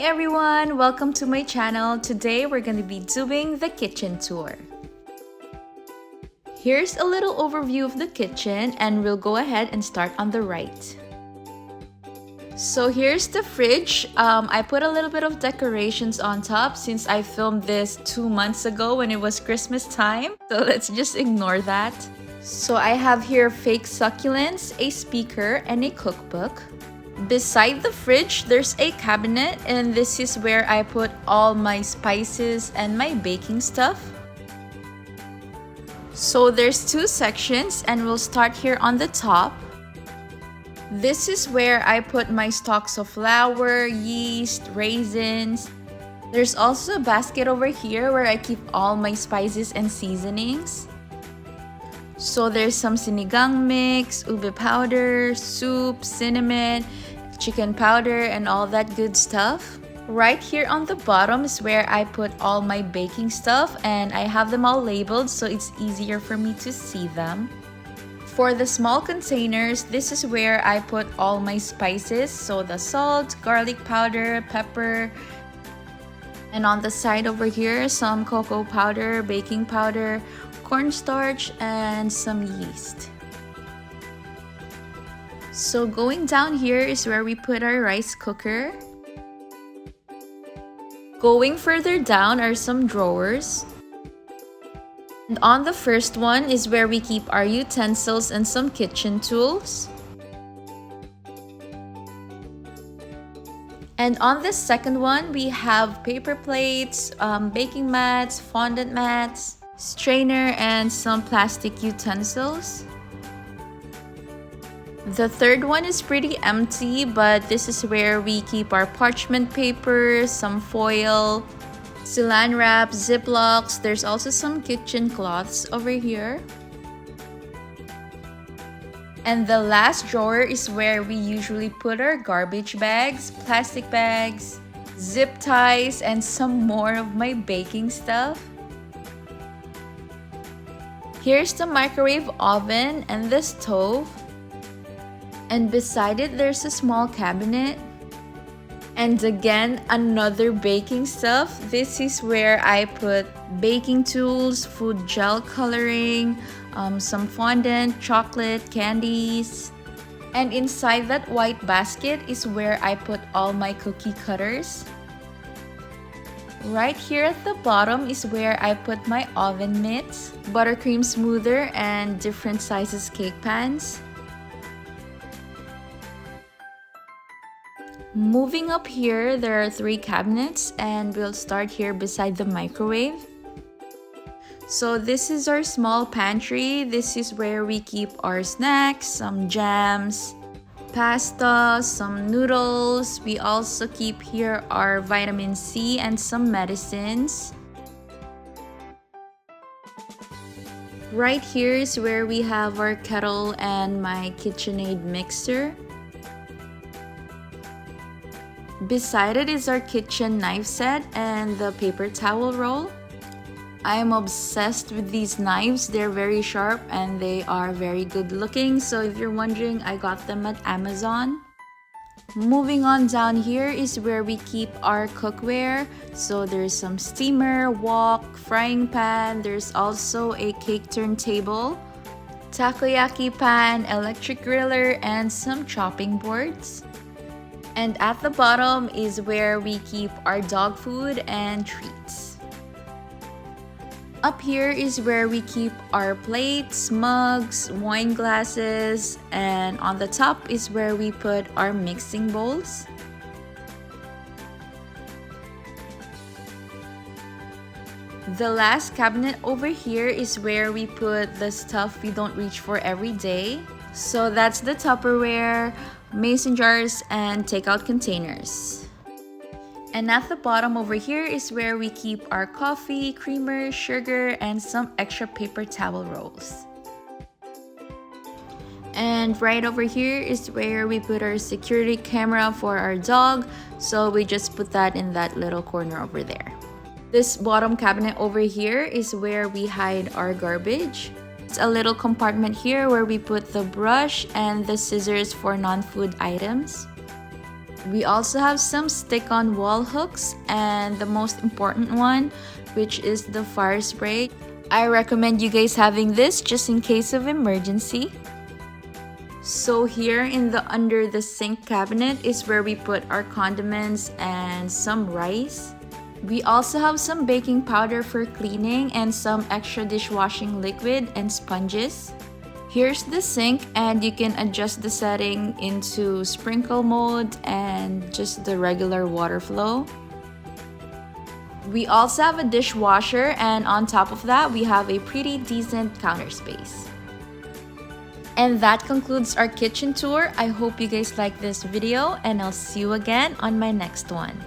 everyone, welcome to my channel. Today we're going to be doing the kitchen tour. Here's a little overview of the kitchen and we'll go ahead and start on the right. So here's the fridge. I put a little bit of decorations on top since I filmed this 2 months ago when it was Christmas time. So let's just ignore that. So I have here fake succulents, a speaker, and a cookbook. Beside the fridge, there's a cabinet, and this is where I put all my spices and my baking stuff. So there's 2 sections, and we'll start here on the top. This is where I put my stocks of flour, yeast, raisins. There's also a basket over here where I keep all my spices and seasonings. So there's some sinigang mix, ube powder, soup, cinnamon, chicken powder, and all that good stuff. Right here on the bottom is where I put all my baking stuff, and I have them all labeled so it's easier for me to see them. For the small containers, this is where I put all my spices, so the salt, garlic powder, pepper, and on the side over here, some cocoa powder, baking powder, cornstarch, and some yeast. So going down here is where we put our rice cooker. Going further down are some drawers. And on the first one is where we keep our utensils and some kitchen tools. And on the second one, we have paper plates, baking mats, fondant mats, strainer, and some plastic utensils. The third one is pretty empty, but this is where we keep our parchment paper, some foil, saran wrap, ziplocs. There's also some kitchen cloths over here. And the last drawer is where we usually put our garbage bags, plastic bags, zip ties, and some more of my baking stuff. Here's the microwave oven and the stove. And beside it, there's a small cabinet. And again, another baking stuff. This is where I put baking tools, food gel coloring, some fondant, chocolate, candies. And inside that white basket is where I put all my cookie cutters. Right here at the bottom is where I put my oven mitts, buttercream smoother, and different sizes cake pans. Moving up here, there are 3 cabinets, and we'll start here beside the microwave. So this is our small pantry. This is where we keep our snacks, some jams, pasta, some noodles. We also keep here our vitamin C and some medicines. Right here is where we have our kettle and my KitchenAid mixer. Beside it is our kitchen knife set and the paper towel roll. I am obsessed with these knives. They're very sharp and they are very good looking. So if you're wondering, I got them at Amazon. Moving on down here is where we keep our cookware. So there's some steamer, wok, frying pan. There's also a cake turntable, takoyaki pan, electric griller, and some chopping boards. And at the bottom is where we keep our dog food and treats. Up here is where we keep our plates, mugs, wine glasses, and on the top is where we put our mixing bowls. The last cabinet over here is where we put the stuff we don't reach for every day. So that's the Tupperware, mason jars, and takeout containers. And at the bottom over here is where we keep our coffee, creamer, sugar, and some extra paper towel rolls. And right over here is where we put our security camera for our dog, so we just put that in that little corner over there. This bottom cabinet over here is where we hide our garbage. It's a little compartment here where we put the brush and the scissors for non-food items. We also have some stick-on wall hooks, and the most important one, which is the fire spray. I recommend you guys having this just in case of emergency. So here in the under the sink cabinet is where we put our condiments and some rice. We also have some baking powder for cleaning and some extra dishwashing liquid and sponges. Here's the sink, and you can adjust the setting into sprinkle mode and just the regular water flow. We also have a dishwasher, and on top of that we have a pretty decent counter space. And that concludes our kitchen tour. I hope you guys like this video, and I'll see you again on my next one.